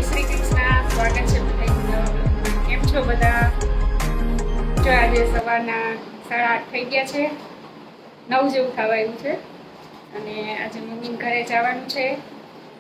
શ્રી કૃષ્ણ. સ્વાગત છે બધાનું. કેમ છો બધા? જો આજે સવારના 8:30 થઈ ગયા છે, 9 જેવું થવા આવ્યું છે અને આજે મમ્મીને ઘરે જવાનું છે.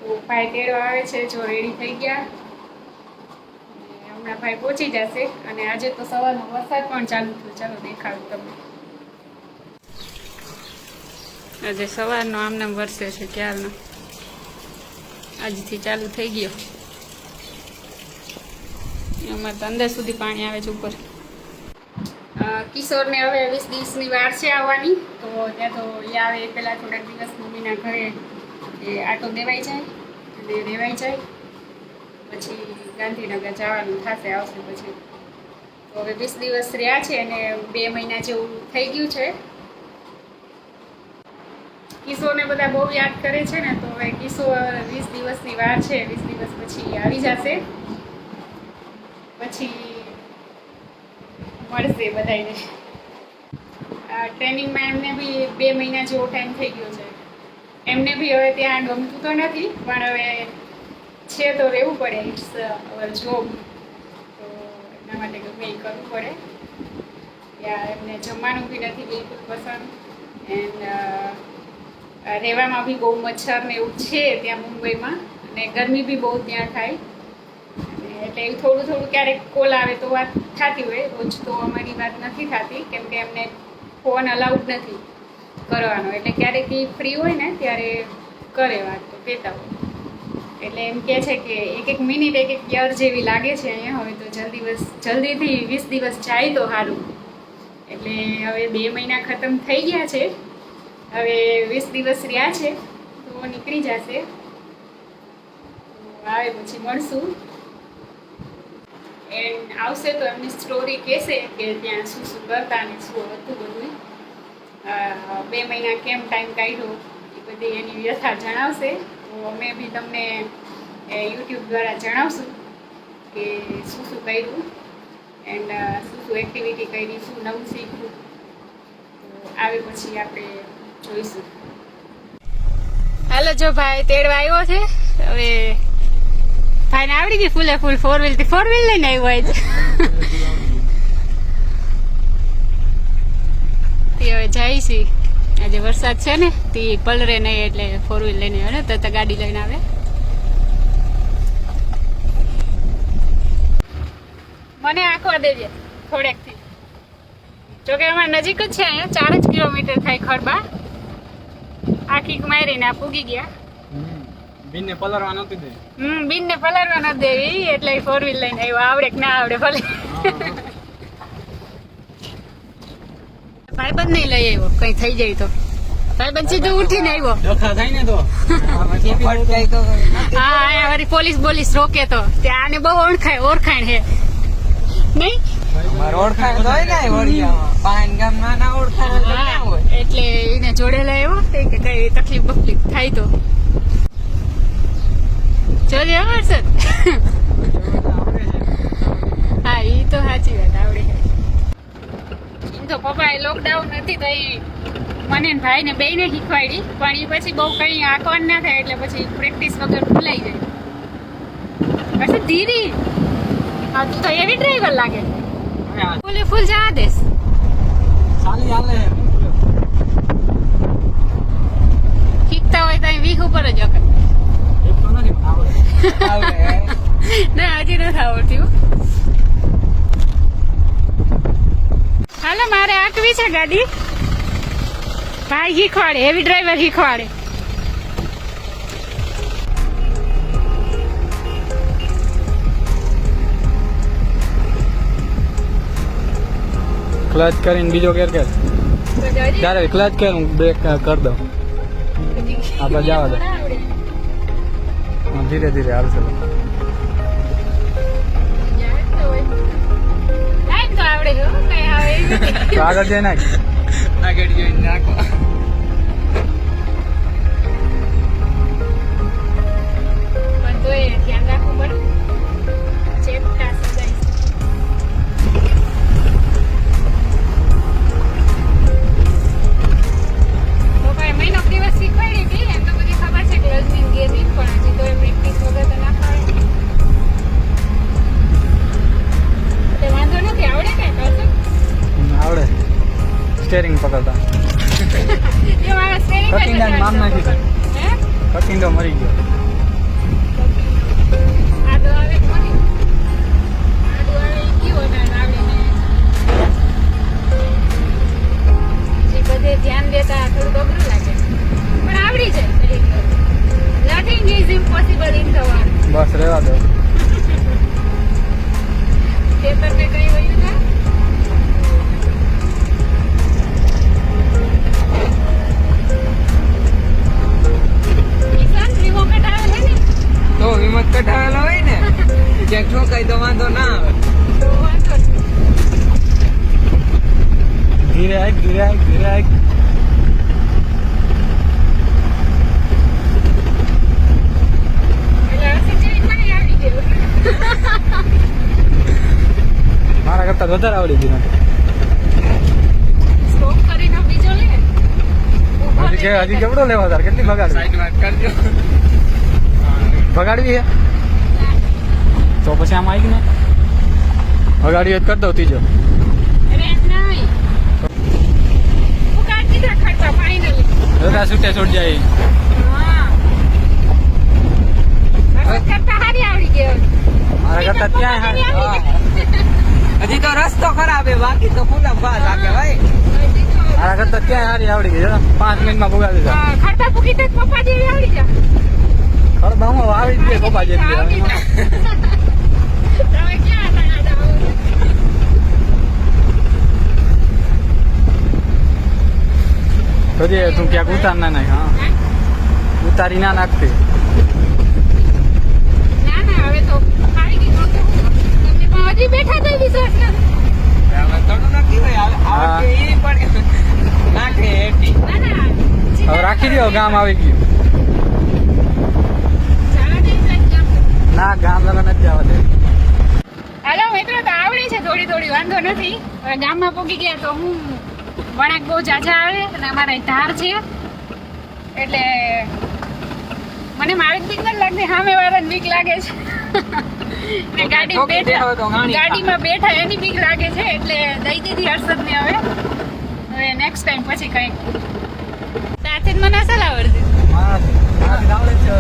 તો ભાઈ તેડવા આવે છે, જો રેડી થઈ ગયા. હમણાં ભાઈ પહોંચી જશે અને આજે તો સવારનો વરસાદ પણ ચાલુ થયો. ચાલો દેખાડું તમને. આજે સવારનો આમને વરસે છે, ક્યારનો આજથી ચાલુ થઈ ગયો. અમારે તો અંદર સુધી પાણી આવે છે ઉપર. કિશોરને હવે 20 દિવસની વાર છે આવવાની, તો ત્યાં તો એ આવે એ પહેલાં થોડાક દિવસ મમ્મીના ઘરે એ આટો દેવાઈ જાય અને રહેવાઈ જાય, પછી ગાંધીનગર જવાનું થશે, આવશે પછી. તો હવે 20 દિવસ રહ્યા છે અને 2 મહિના જેવું થઈ ગયું છે. કિશોરને બધા બહુ યાદ કરે છે ને, તો હવે કિશોર 20 દિવસની વાર છે, 20 દિવસ પછી આવી જશે, પછી મળશે બધાને. ટ્રેનિંગમાં એમને બી 2 મહિના જેવો ટાઈમ થઈ ગયો છે. એમને બી હવે ત્યાં ગમતું તો નથી, પણ હવે છે તો રહેવું પડે. ઇટ્સ અવર જોબ, તો એના માટે ગમે એ કરવું પડે. ત્યાં એમને જમવાનું બી નથી બિલકુલ પસંદ, એન્ડ રહેવામાં બી બહુ મચ્છર ને એવું છે ત્યાં મુંબઈમાં, અને ગરમી બી બહુ ત્યાં થાય. એટલે એવું થોડું ક્યારેક કોલ આવે તો વાત થતી હોય, રોજ તો અમારી વાત નથી થતી, કેમ કે એમને ફોન અલાઉડ નથી કરવાનો. એટલે ક્યારેક એ ફ્રી હોય ને ત્યારે કરે વાત, તો કહેતા હોય. એટલે એમ કહે છે કે એક મિનિટ એક યર જેવી લાગે છે અહીંયા. હવે તો જલ્દીથી 20 દિવસ જાય તો સારું. એટલે હવે 2 મહિના ખતમ થઈ ગયા છે, હવે 20 દિવસ રહ્યા છે તો નીકળી જશે. આવે પછી મળશું. એન્ડ આવશે તો એમની સ્ટોરી કહેશે કે ત્યાં શું કરતા ને શું હતું બધું. 2 મહિના કેમ ટાઈમ કાઢ્યો એ બધી એની વ્યથા જણાવશે. તો અમે બી તમને યુટ્યુબ દ્વારા જણાવશું કે શું કર્યું એન્ડ શું એક્ટિવિટી કરી, શું નવું શીખવું. તો આવે પછી આપણે જોઈશું. હાલો, જો ભાઈ તેડવા આવ્યો છે. હવે ભાઈને આવડી ગઈ ફૂલે ફૂલ 4 વ્હીલ લઈને આવ્યો હોય તે હવે જાય છે. આજે વરસાદ છે ને, તે પલરે નહીં, એટલે 4 વ્હીલ લઈને આવ્યો ને, તો ગાડી લઈને આવે. મને આંખવા દેજે થોડેકથી. જોકે અમારે નજીક જ છે, અહીંયા 4 જ કિલોમીટર થાય ખરબા. આખી મારીને આ પૂગી ગયા. બીનને પલરવા નહોતી દે. બીનને પલરવા ન દેવી, એટલે 4 વ્હીલ લઈને આવ્યો. આવડે કે ના આવડે ભલે. ભાઈબંધ નહીં લઈ આવ્યો, કઈ થઈ જાય તો. ભાઈબંધ સીધું ઉઠીને આવ્યો. ડખા થાય ને તો હા, અહીંયા વળી પોલીસ રોકે તો ત્યાં આને બહુ ઓળખાણ હે નહીં. એટલે એને જોડે લઈ આવ્યો કે કઈ તકલીફ થાય તો જોજે. હર્ષદ હા, એ તો સાચી વાત, આવડે. એમ તો પપ્પાએ લોકડાઉન હતી તો એ મને ભાઈ ને બેયને શીખવાડી, પણ એ પછી બહુ કઈ આંકવાનું ના થાય, એટલે પછી પ્રેક્ટિસ વગર ભૂલાઈ જાય. પછી ધીરી હા, તું તો એવી ડ્રાઈવર લાગે. ફૂલ જવા દેશ. શીખતા હોય તો 20 ઉપર જ અકલ. ના, હજી નથી આવડતી. હાલો, મારે આંકવી છે ગાડી. ભાઈ શીખવાડે, હેવી ડ્રાઈવર શીખવાડે. ક્લચ કરીને બીજો ગેર કર. ત્યારે ક્લચ કર, હું બ્રેક કરી દઉં. આપણે જવા દો, ધીરે ધીરે આવશે. આગળ જઈ નાખ, આગળ જઈને નાખો. પણ તો એ ધ્યાન રાખવું પડે. ચેપટા સજાય. તો ભાઈ મહિનો દિવસ શીખવાડી હતી, એમ તો બધી ખબર છે ક્લચ ની ગેરની, પણ હજી તો એ પ્રેક્ટિસ વગર તો ના ફાવે. સ્ટેરિંગ પકડતા એ મારા steering જ કટિંગ નથી મામ નાખી આવડતું. હે? કટિંગ મરી ગયો આડો આવે કોની? આડો આવે ઈ કયો ને આવીને. જે બધે ધ્યાન દેતા થોડું અઘરું લાગે. પણ આવડી જાય કરી લો. Nothing is impossible in the world. બસ રહેવા દો ખેતરને કઈ વયું ના? ઈશાન, remote આવે છે ને? તો વિમત કઢાવેલો હોય ને ક્યાંક ઠોકાય તો વાંધો ના આવે. તો વાંધો નહીં. ધીરે આગ ધીરે આગ ધીરે આગ એટલે હસી જેવી મને આવી ગયું. મારા કરતા વધારે આવડી ગયું સ્ટોપ કરીને બીજો લે. ઊભો લે. હજી કેવડો લેવા તાર કેટલી ભગાડવી સાઈડ વાત કરજો. ભગાડવી હે તો પછી આમ આવી ને ભગાડી હોય તો કરી દઉં ત્રીજો રેન નહીં. હું કાઢી દીધા ખર્ચા finally. બધા છૂટે છૂટ જાય હા. હસત કરતા હારી આવડી ગયો. મારા કરતા ત્યાં હારી હા. આવડી ગઈ. હજી તો રસ્તો ખરાબ હે બાકી તો ખુલ્લા બહાર લાગે ભાઈ. હજી તો મારા કરતા ત્યાં હારી આવડી ગઈ જો 5 મિનિટમાં ભગાડી દીધા ખર્ચા પૂકી તો પપ્પા જેવી આવડી જા. ખબર હું આવી જ ગઈ પપ્પા જેટલી આવડી જા. તમે ક્યાં હતા યાદ આવો? બધી તું ક્યાંક ઉતાર ના નાખ હા ઉતારી ના નાખતી ના ના હવે તો આવી ગઈ તો શું? તમને પણ હજી બેઠા તો વિશ્વાસ નથી. હવે થોડું નક્કી હોય આવડે એ પણ નાખે એટી. ના ના હવે રાખી દો ગામ આવી ગયું ચાલો ને એટલે જ જામ. ના ગામ લગા નથી જવા દે હાલો મિત્રો તો આવડે છે થોડી થોડી વાંધો નથી. હવે ગામમાં પહોંચી ગયા તો હું વણાક બહુ ઝાઝા આવે અને અમારા ધાર છે એટલે મને મારી જ બીક નથી લાગતી સામે વાળાને બીક લાગે છે ને ગાડી ઠોકી દેવા હોય તો ગાણી ગાડીમાં બેઠા એની બીક લાગે છે એટલે દઈ દીધી હર્ષદને હવે નેક્સ્ટ ટાઈમ પછી કંઈક સાથે જ મને અસલ આવડતી મારાથી આવડે જ છે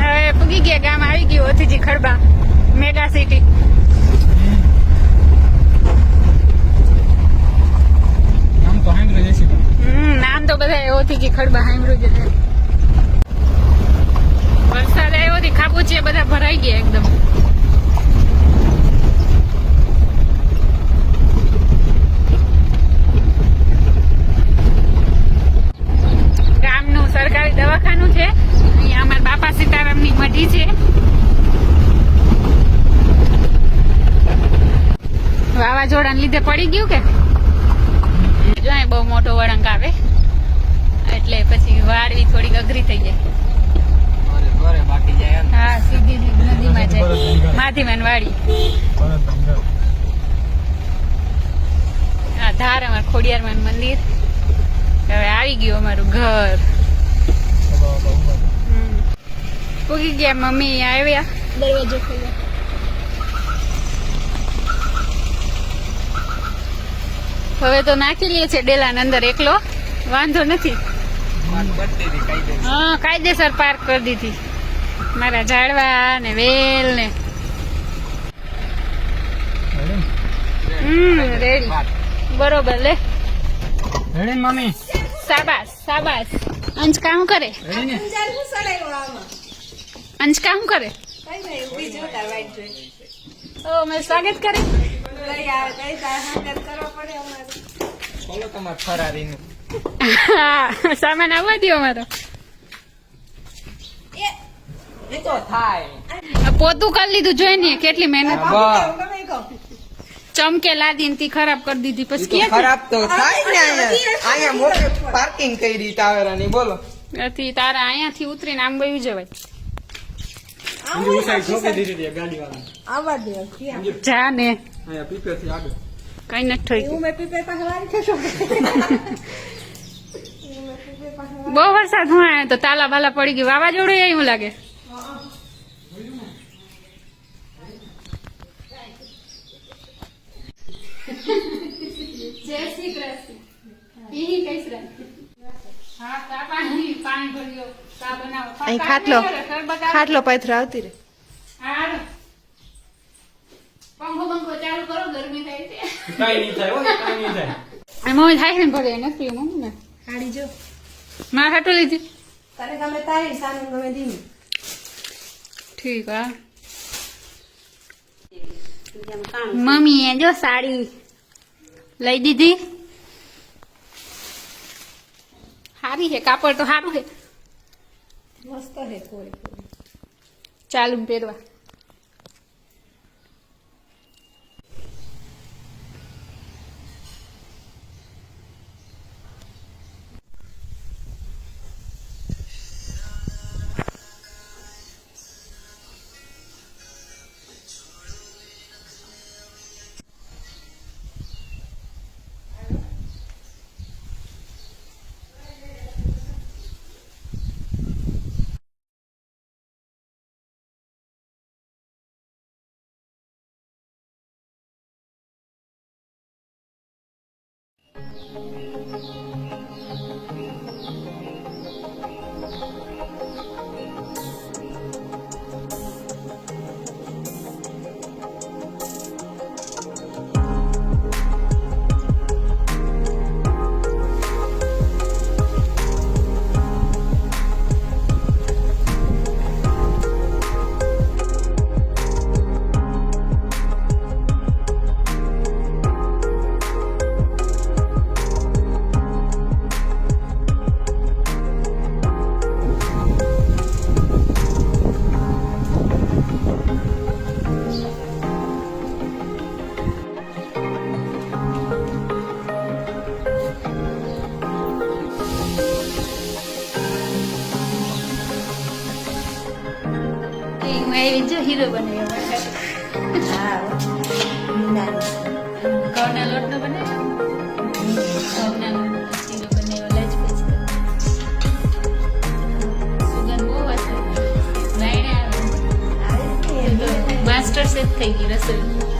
હવે પૂગી ગયા ગામ આવી ગયું ઓથીજી ખડબા મેગા સિટી. આમ તો હાંડરે જઈશું નામ તો બધા ઓથીજી ખડબા સાંભળ્યું જ છે. વરસાદ આવ્યો થી ખાબોચિયા બધા ભરાઈ ગયા એકદમ. ગામનું સરકારી દવાખાનું છે. અહીંયા અમારા બાપા સીતારામની મઢી છે. વાવાઝોડાને લીધે પડી ગયું કે જો અહીં બહુ મોટો વળાંક આવે એટલે પછી વાળવી થોડીક અઘરી થઈ જાય. ઘરે બાકી જાય એમ. હા સીધી નદીમાં જાય માધીમાન વાળી. આ ધાર અમાર ખોડિયારમાન મંદિર. હવે આવી ગયું અમારું ઘર. પૂગી ગયા મમ્મી આવ્યા દરવાજો ખોલ્યો. હવે તો નાખી લઈએ છે ડેલાન અંદર એકલો વાંધો નથી. વાત બદલી હતી કાયદે. હા કાયદેસર પાર્ક કરી દીધી. મારા ઝાડવા ને વેલ ને રેડી બરોબર લે રેડી ને મમ્મી શાબાશ શાબાશ. અંજકા શું કરે? રેડી ને અંજકા શું કરે? ઓ મેં સ્વાગત કરે. બોલો તમારે ફરારીનું. હા સામાન આવવા દો અમારો. એ તો થાય. પોતું કરી લીધું જોઈ ને કેટલી મહેનત. બસ. ચમકે લાદીને તી ખરાબ કરી દીધી પછી ઈ તો ક્યાં ખરાબ તો થાય ને અહીંયા મોટે પાર્કિંગ કરી ટાવેરાની બોલો. નથી તારા અહીંયાથી ઉતરીને આમ વયું જવાય. ઉસાઈ ઠોકી દીધી હતી ગાડી વાળા જા ને અહીંયા પીપે થી આગળ કઈ નથી થયું. બહુ વરસાદ હું આવ્યો તો તાલા બાલા પડી ગયું વાવાઝોડું એવું લાગે. જય શ્રી કૃષ્ણ. ઈ કઈશ રે. હા, ચા પાણી ભર્યો. ચા બનાવો. અહીં ખાટલો પાથરો આવતી રે. હાલો. પંખો ચાલુ કરો, ગરમી થાય છે. કઈ નહીં થાય હો, કઈ નહીં થાય. મમ્મી થાય છે ને ભરે નથી મમ્મી ને. હાડી જો મારા હાટું લીધી. તારે ગમે તારી સાનું ગમે દીની ઠીક હા. મમ્મીએ જો સાડી લઈ દીધી. સારી છે, કાપડ તો સારું છે. મસ્ત હે કોઈ ચાલુ પહેરવા. મેં જો હીરો બનાવ્યો. હા ઘઉંના લોટનો બનાવ્યો. ઘઉંના લોટનો હીરો બનાવ્યો. સુગંધ બહુ હશે. લાઈને આવે. માસ્ટર શેફ થઈ ગઈ રસોઈ.